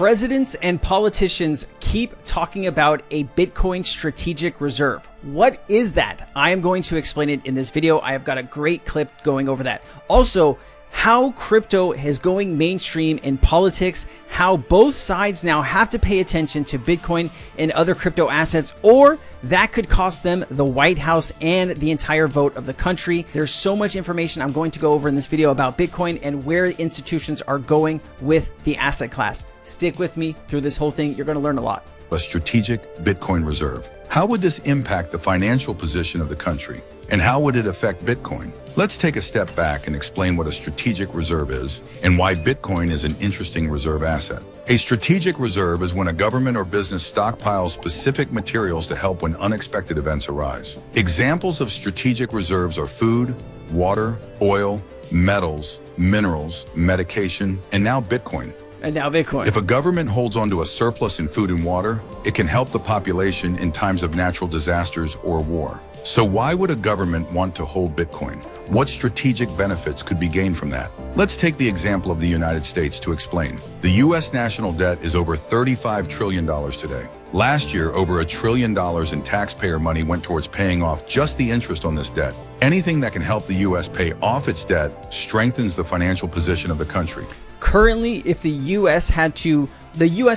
Presidents and politicians keep talking about a Bitcoin strategic reserve. What is that? I am going to explain it in this video. I have got a great clip going over that. Also, how crypto is going mainstream in politics, how both sides now have to pay attention to Bitcoin and other crypto assets, or that could cost them the White House and the entire vote of the country. There's so much information I'm going to go over in this video about Bitcoin and where institutions are going with the asset class. Stick with me through this whole thing. You're going to learn a lot. A strategic Bitcoin reserve. How would this impact the financial position of the country? And how would it affect Bitcoin? Let's take a step back and explain what a strategic reserve is and why Bitcoin is an interesting reserve asset. A strategic reserve is when a government or business stockpiles specific materials to help when unexpected events arise. Examples of strategic reserves are food, water, oil, metals, minerals, medication, and now Bitcoin. If a government holds onto a surplus in food and water, it can help the population in times of natural disasters or war. So why would a government want to hold Bitcoin? What strategic benefits could be gained from that? Let's take the example of the United States to explain. The U.S. national debt is over $35 trillion today. Last year, over $1 trillion in taxpayer money went towards paying off just the interest on this debt. Anything that can help the U.S. pay off its debt strengthens the financial position of the country. Currently, if the U.S.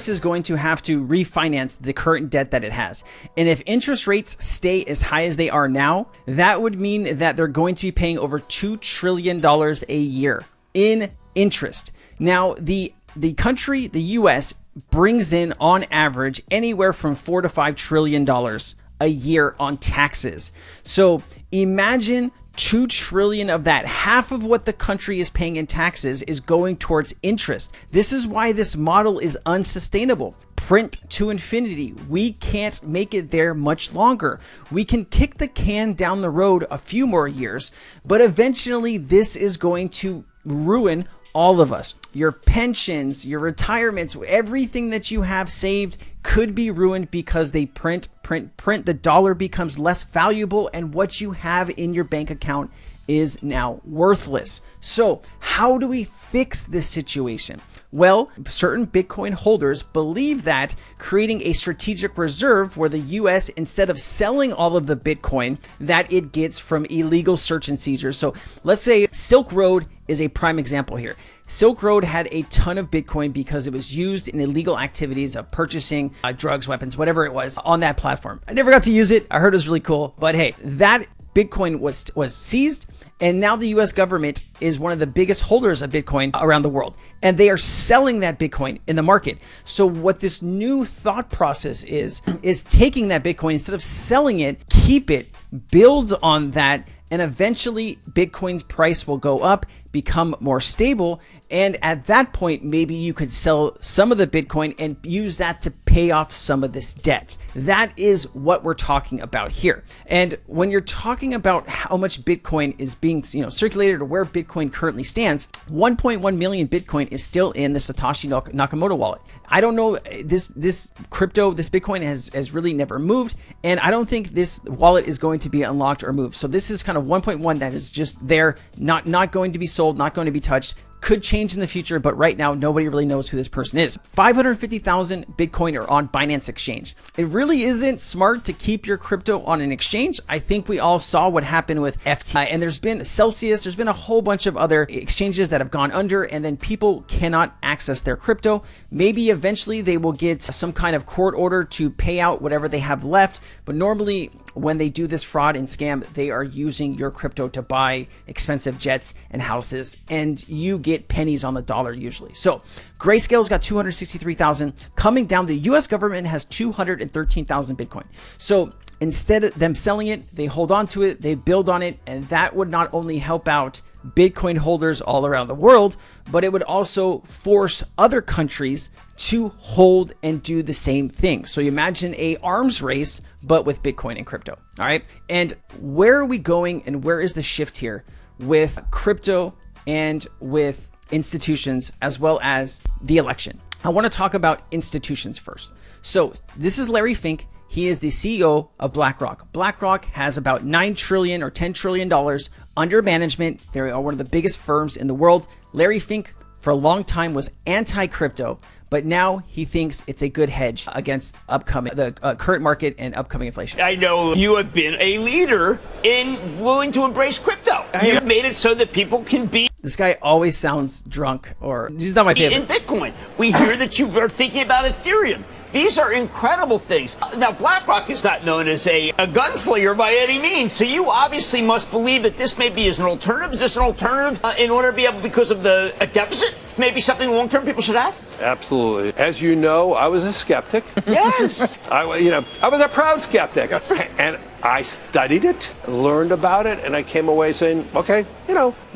is going to have to refinance the current debt that it has. And if interest rates stay as high as they are now, that would mean that they're going to be paying over $2 trillion a year in interest. Now, the country, the U.S., brings in on average anywhere from $4 to $5 trillion a year on taxes. So imagine $2 trillion of that, half of what the country is paying in taxes, is going towards interest. This is why this model is unsustainable. Print to infinity. We can't make it there much longer. We can kick the can down the road a few more years, but eventually this is going to ruin all of us. Your pensions, your retirements, everything that you have saved could be ruined because they print. The dollar becomes less valuable, and what you have in your bank account is now worthless. So how do we fix this situation? Well, certain Bitcoin holders believe that creating a strategic reserve where the US, instead of selling all of the Bitcoin that it gets from illegal search and seizures. So let's say Silk Road is a prime example here. Silk Road had a ton of Bitcoin because it was used in illegal activities of purchasing drugs, weapons, whatever it was on that platform. I never got to use it. I heard it was really cool, but hey, that Bitcoin was seized. And now the US government is one of the biggest holders of Bitcoin around the world, and they are selling that Bitcoin in the market. So what this new thought process is taking that Bitcoin, instead of selling it, keep it, build on that, and eventually Bitcoin's price will go up, become more stable. And at that point, maybe you could sell some of the Bitcoin and use that to pay off some of this debt. That is what we're talking about here. And when you're talking about how much Bitcoin is being, circulated, or where Bitcoin currently stands, 1.1 million Bitcoin is still in the Satoshi Nakamoto wallet. I don't know, this Bitcoin has really never moved, and I don't think this wallet is going to be unlocked or moved. So this is kind of 1.1 that is just there, not going to be sold, not going to be touched. Could change in the future, but right now nobody really knows who this person is. 550,000 Bitcoin are on Binance Exchange. It really isn't smart to keep your crypto on an exchange. I think we all saw what happened with FT, and there's been Celsius, there's been a whole bunch of other exchanges that have gone under, and then people cannot access their crypto. Maybe eventually they will get some kind of court order to pay out whatever they have left, but normally when they do this fraud and scam, they are using your crypto to buy expensive jets and houses, and you get pennies on the dollar usually. So Grayscale's got 263,000 coming down. The US government has 213,000 Bitcoin. So instead of them selling it, they hold on to it, they build on it, and that would not only help out Bitcoin holders all around the world, but it would also force other countries to hold and do the same thing. So you imagine a arms race, but with Bitcoin and crypto. All right. And where are we going, and where is the shift here with crypto and with institutions, as well as the election? I want to talk about institutions first. So this is Larry Fink. He is the CEO of BlackRock. BlackRock has about $9 trillion or $10 trillion under management. They are one of the biggest firms in the world. Larry Fink, for a long time, was anti-crypto, but but now he thinks it's a good hedge against the current market and upcoming inflation. I know you have been a leader in willing to embrace crypto. You have made it so that people can be. This guy always sounds drunk, or he's not my favorite. In Bitcoin, we hear that you are thinking about Ethereum. These are incredible things. Now, BlackRock is not known as a gunslinger by any means, so you obviously must believe that this may be as an alternative. Is this an alternative in order to be able, because of a deficit, maybe something long-term people should have? Absolutely. As you know, I was a skeptic. Yes. I was a proud skeptic. Yes. And I studied it, learned about it, and I came away saying, okay,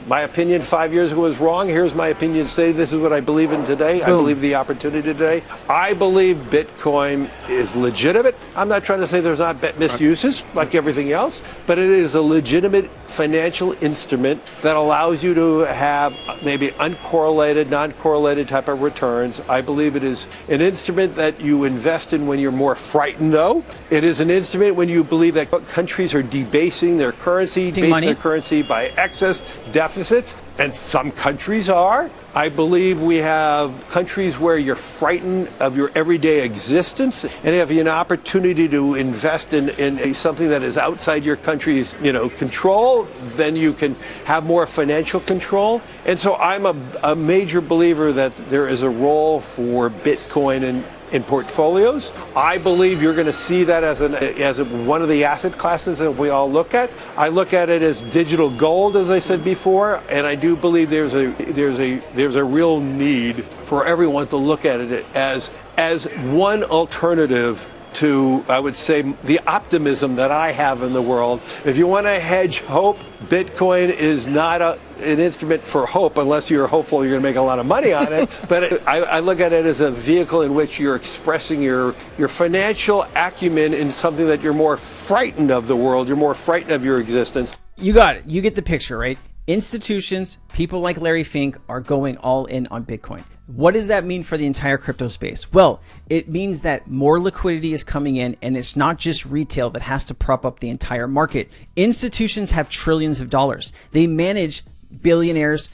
my opinion 5 years ago was wrong. Here's my opinion today. This is what I believe in today. Boom. I believe the opportunity today. I believe Bitcoin is legitimate. I'm not trying to say there's not misuses like everything else, but it is a legitimate financial instrument that allows you to have maybe uncorrelated, non-correlated type of returns. I believe it is an instrument that you invest in when you're more frightened, though. It is an instrument when you believe that countries are debasing their currency, their currency by excess deficits, and some countries are. I believe we have countries where you're frightened of your everyday existence, and if you have an opportunity to invest in something that is outside your country's control, then you can have more financial control. And so I'm a major believer that there is a role for Bitcoin in portfolios. I believe you're going to see that as one of the asset classes that we all look at. I look at it as digital gold, as I said before, and I do believe there's a real need for everyone to look at it as one alternative to, I would say, the optimism that I have in the world. If you want to hedge hope, Bitcoin is not an instrument for hope unless you're hopeful you're going to make a lot of money on it. But I look at it as a vehicle in which you're expressing your financial acumen in something that you're more frightened of the world. You're more frightened of your existence. You got it. You get the picture, right? Institutions, people like Larry Fink, are going all in on Bitcoin. What does that mean for the entire crypto space? Well, it means that more liquidity is coming in, and it's not just retail that has to prop up the entire market. Institutions have trillions of dollars. They manage billionaires,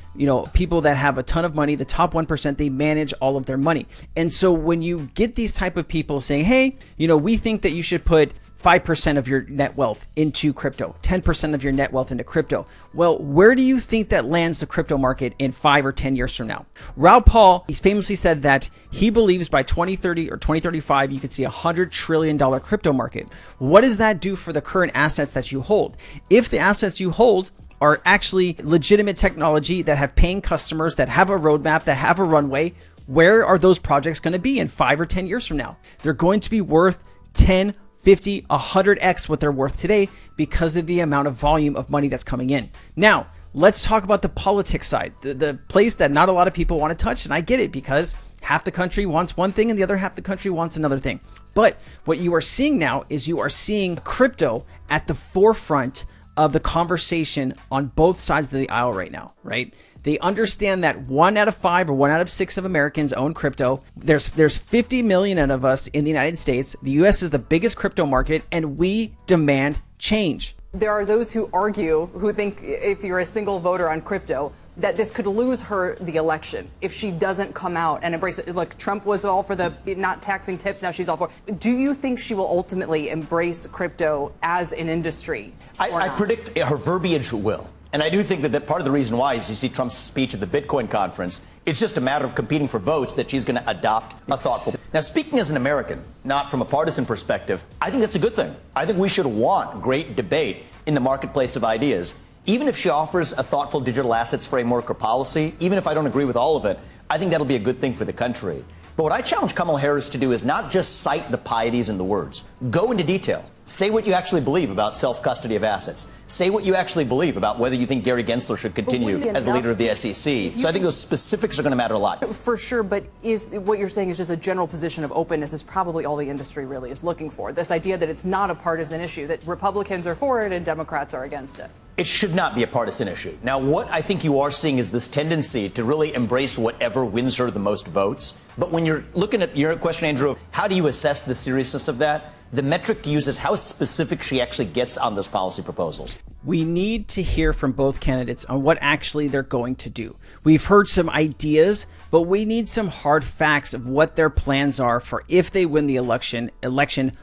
people that have a ton of money, the top 1%, they manage all of their money. And so when you get these type of people saying, hey, we think that you should put 5% of your net wealth into crypto, 10% of your net wealth into crypto. Well, where do you think that lands the crypto market in 5 or 10 years from now? Raoul Pal, he's famously said that he believes by 2030 or 2035, you could see $100 trillion crypto market. What does that do for the current assets that you hold? If the assets you hold are actually legitimate technology that have paying customers, that have a roadmap, that have a runway, where are those projects going to be in 5 or 10 years from now? They're going to be worth 10, 50, 100x what they're worth today because of the amount of volume of money that's coming in. Now, let's talk about the politics side, the place that not a lot of people want to touch. And I get it, because half the country wants one thing and the other half the country wants another thing. But what you are seeing now is you are seeing crypto at the forefront of the conversation on both sides of the aisle right now, right? They understand that 1 out of 5 or 1 out of 6 of Americans own crypto. There's 50 million of us in the United States. The US is the biggest crypto market, and we demand change. There are those who argue, who think if you're a single voter on crypto, that this could lose her the election if she doesn't come out and embrace it. Look, Trump was all for the not taxing tips. Now she's all for. Do you think she will ultimately embrace crypto as an industry? I predict her verbiage will. And I do think that part of the reason why is you see Trump's speech at the Bitcoin conference. It's just a matter of competing for votes that she's going to adopt a thoughtful. Now, speaking as an American, not from a partisan perspective, I think that's a good thing. I think we should want great debate in the marketplace of ideas. Even if she offers a thoughtful digital assets framework or policy, even if I don't agree with all of it, I think that'll be a good thing for the country. But what I challenge Kamala Harris to do is not just cite the pieties and the words. Go into detail. Say what you actually believe about self-custody of assets. Say what you actually believe about whether you think Gary Gensler should continue as the leader of the SEC. So I think those specifics are going to matter a lot. For sure, but is what you're saying is just a general position of openness is probably all the industry really is looking for. This idea that it's not a partisan issue, that Republicans are for it and Democrats are against it. It should not be a partisan issue. Now, what I think you are seeing is this tendency to really embrace whatever wins her the most votes. But when you're looking at your question, Andrew, how do you assess the seriousness of that? The metric to use is how specific she actually gets on those policy proposals. We need to hear from both candidates on what actually they're going to do. We've heard some ideas, but we need some hard facts of what their plans are for if they win the election,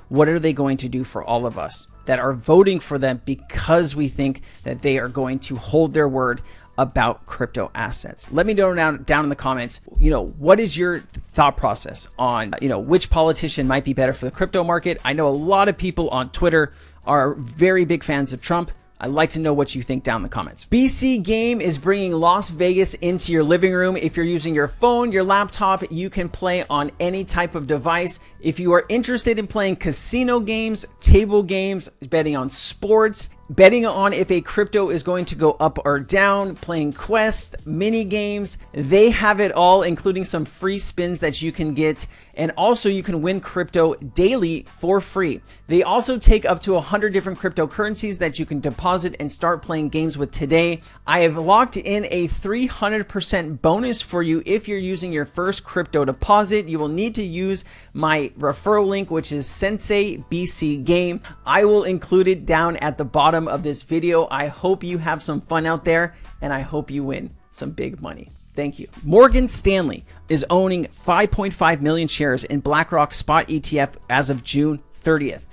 what are they going to do for all of us that are voting for them because we think that they are going to hold their word about crypto assets. Let me know down in the comments, what is your thought process on, which politician might be better for the crypto market? I know a lot of people on Twitter are very big fans of Trump. I'd like to know what you think down in the comments. BC Game is bringing Las Vegas into your living room. If you're using your phone, your laptop, you can play on any type of device. If you are interested in playing casino games, table games, betting on sports, betting on if a crypto is going to go up or down, playing Quest, mini games, they have it all, including some free spins that you can get. And also you can win crypto daily for free. They also take up to 100 different cryptocurrencies that you can deposit and start playing games with today. I have locked in a 300% bonus for you if you're using your first crypto deposit. You will need to use my referral link, which is senseibcgame. I will include it down at the bottom of this video. I hope you have some fun out there, and I hope you win some big money. Thank you. Morgan Stanley is owning 5.5 million shares in BlackRock spot ETF as of June 30th.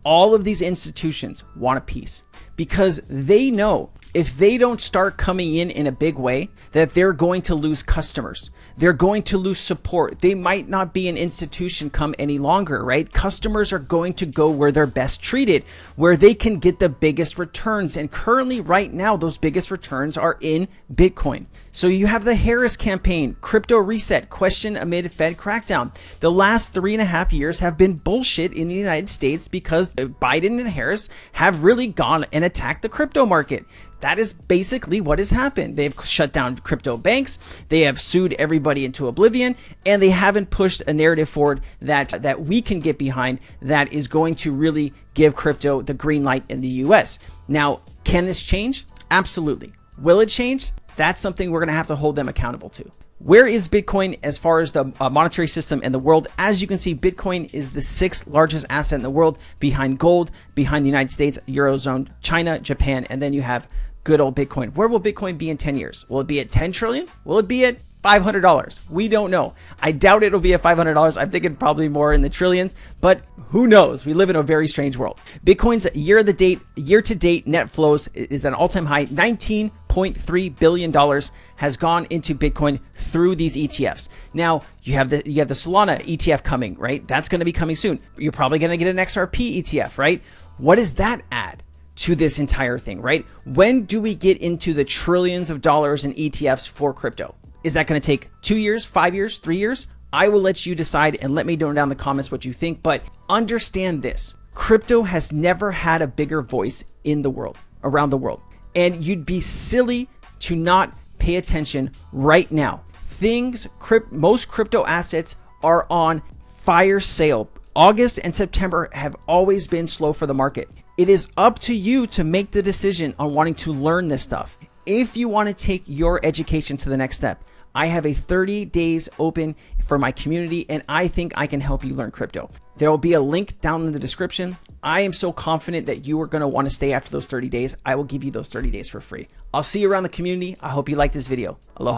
All of these institutions want a piece because they know if they don't start coming in a big way, that they're going to lose customers. They're going to lose support. They might not be an institution come any longer, right? Customers are going to go where they're best treated, where they can get the biggest returns. And currently right now, those biggest returns are in Bitcoin. So you have the Harris campaign, crypto reset, question amid Fed crackdown. The last 3.5 years have been bullshit in the United States because Biden and Harris have really gone and attacked the crypto market. That is basically what has happened. They've shut down crypto banks, they have sued everybody into oblivion, and they haven't pushed a narrative forward that we can get behind that is going to really give crypto the green light in the US. Now, can this change? Absolutely. Will it change? That's something we're going to have to hold them accountable to. Where is Bitcoin as far as the monetary system in the world? As you can see, Bitcoin is the 6th largest asset in the world, behind gold, behind the United States, Eurozone, China, Japan, and then you have good old Bitcoin. Where will Bitcoin be in 10 years? Will it be at 10 trillion? Will it be at $500? We don't know. I doubt it'll be at $500. I'm thinking probably more in the trillions, but who knows? We live in a very strange world. Bitcoin's year-to-date net flows is an all-time high. $19.3 billion has gone into Bitcoin through these ETFs. Now you have the Solana ETF coming, right? That's going to be coming soon. You're probably going to get an XRP ETF, right? What does that add to this entire thing, right? When do we get into the trillions of dollars in ETFs for crypto? Is that going to take 2 years, 5 years, 3 years? I will let you decide, and let me know down in the comments what you think. But understand this, crypto has never had a bigger voice in the world, around the world. And you'd be silly to not pay attention right now. Most crypto assets are on fire sale. August and September have always been slow for the market. It is up to you to make the decision on wanting to learn this stuff. If you want to take your education to the next step, I have a 30 days open for my community, and I think I can help you learn crypto. There will be a link down in the description. I am so confident that you are going to want to stay after those 30 days. I will give you those 30 days for free. I'll see you around the community. I hope you like this video. Aloha.